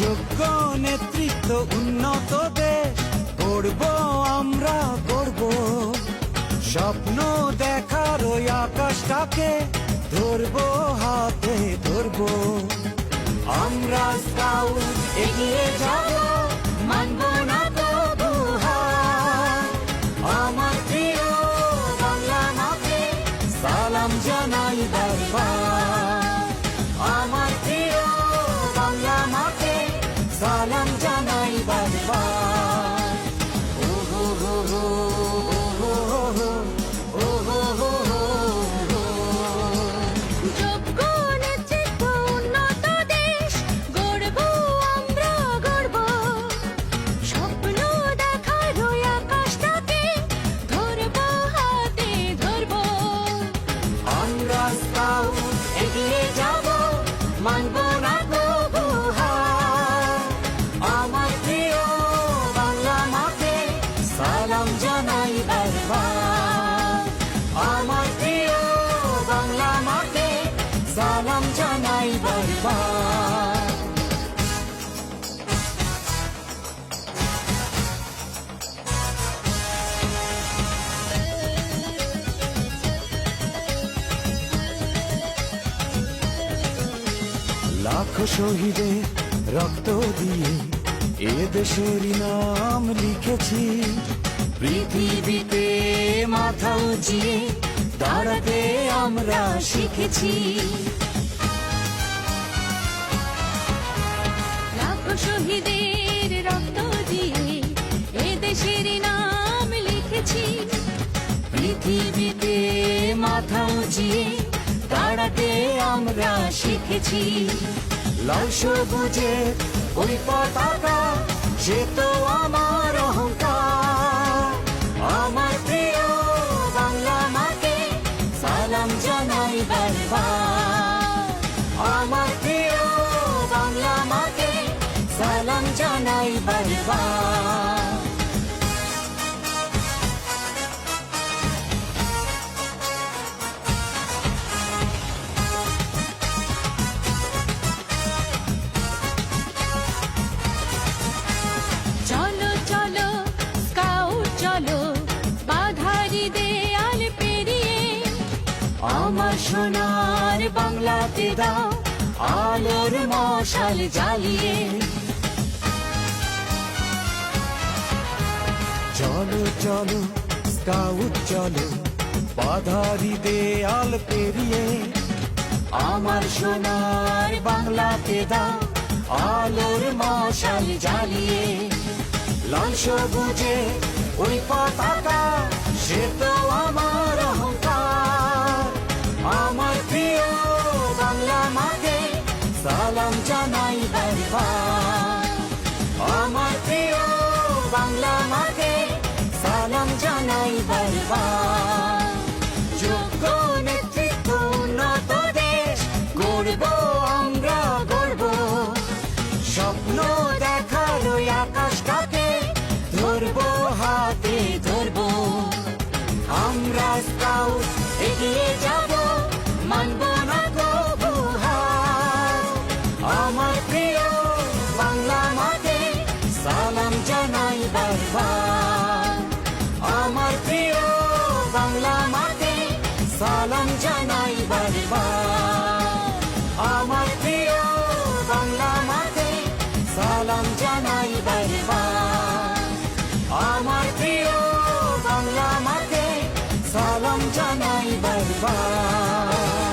যোগ্য নেতৃত্ব উন্নত দেশ গড়ব আমরা গড়ব। স্বপ্ন দেখার ওই আকাশটাকে ধরবো হাতে ধরবো। আমরা স্কাউট এগিয়ে যাব, মানব না তবু হার। আমার প্রিয় বাংলা মাকে সালাম জানাই বারবার। আমার প্রিয় বাংলা মাকে সালাম জানাই বারবার। ও হো হো হো, ও হো হো হো, ও হো হো হো। যোগ্য নেতৃত্ব উন্নত দেশ গড়ব আমরা গড়ব। স্বপ্ন দেখার ওই আকাশটাকে ধরব হাতে ধরব। আমরা স্কাউট এগিয়ে যাব, মানব না তবু হার। আমার প্রিয় বাংলা মাকে সালাম জানাই বারবার। আমার প্রিয় বাংলা মাকে সালাম জানাই বারবার। লাখো শহীদের রক্ত দিয়ে এ দেশের নাম লিখেছি। পৃথিবীতে মাথা উঁচিয়ে দাঁড়াতে আমরা শিখেছি। লাখো শহীদের রক্ত দিয়ে এ দেশের নাম লিখেছি। পৃথিবীতে মাথা উঁচিয়ে দাঁড়াতে আমরা শিখেছি। লাল সবুজের ওই পতাকা সে তো আমার অহংকার। আমার প্রিয় বাংলা মাকে সালাম জানাই বারবার। আমার প্রিয় বাংলা মাকে সালাম জানাই বারবার। চলো চলো স্কাউট চলো, বাধারি দেয়াল পেরিয়ে আমার সোনার বাংলাতে দাও আলোর মশাল জ্বালিয়ে। চলো চলো স্কাউট চলো, বাধারি দেয়াল পেরিয়ে। আমার সোনার বাংলাতে দাও আলোর মশাল জ্বালিয়ে। লাল সবুজে ওই পতাকা সে তো আমার অহংকার। আমার প্রিয় বাংলা মাকে সালাম জানাই বারবার। আমার প্রিয় বাংলা মাকে সালাম জানাই বারবার। যোগ্য নেতৃত্ব উন্নত দেশ গড়ব আমরা গড়ব। স্বপ্ন দেখার ওই আকাশটাকে ধরবো হাতে ধরবো। আমরা স্কাউট এগিয়ে যাব, মানব না তবু হার। আমার প্রিয় বাংলা মাকে সালাম জানাই বারবার। আমার প্রিয় বাংলা মাকে সালাম জানাই বারবার। আমার প্রিয় বাংলা মাকে সালাম জানাই বারবার। আমার প্রিয় বাংলা মাকে সালাম জানাই বারবার।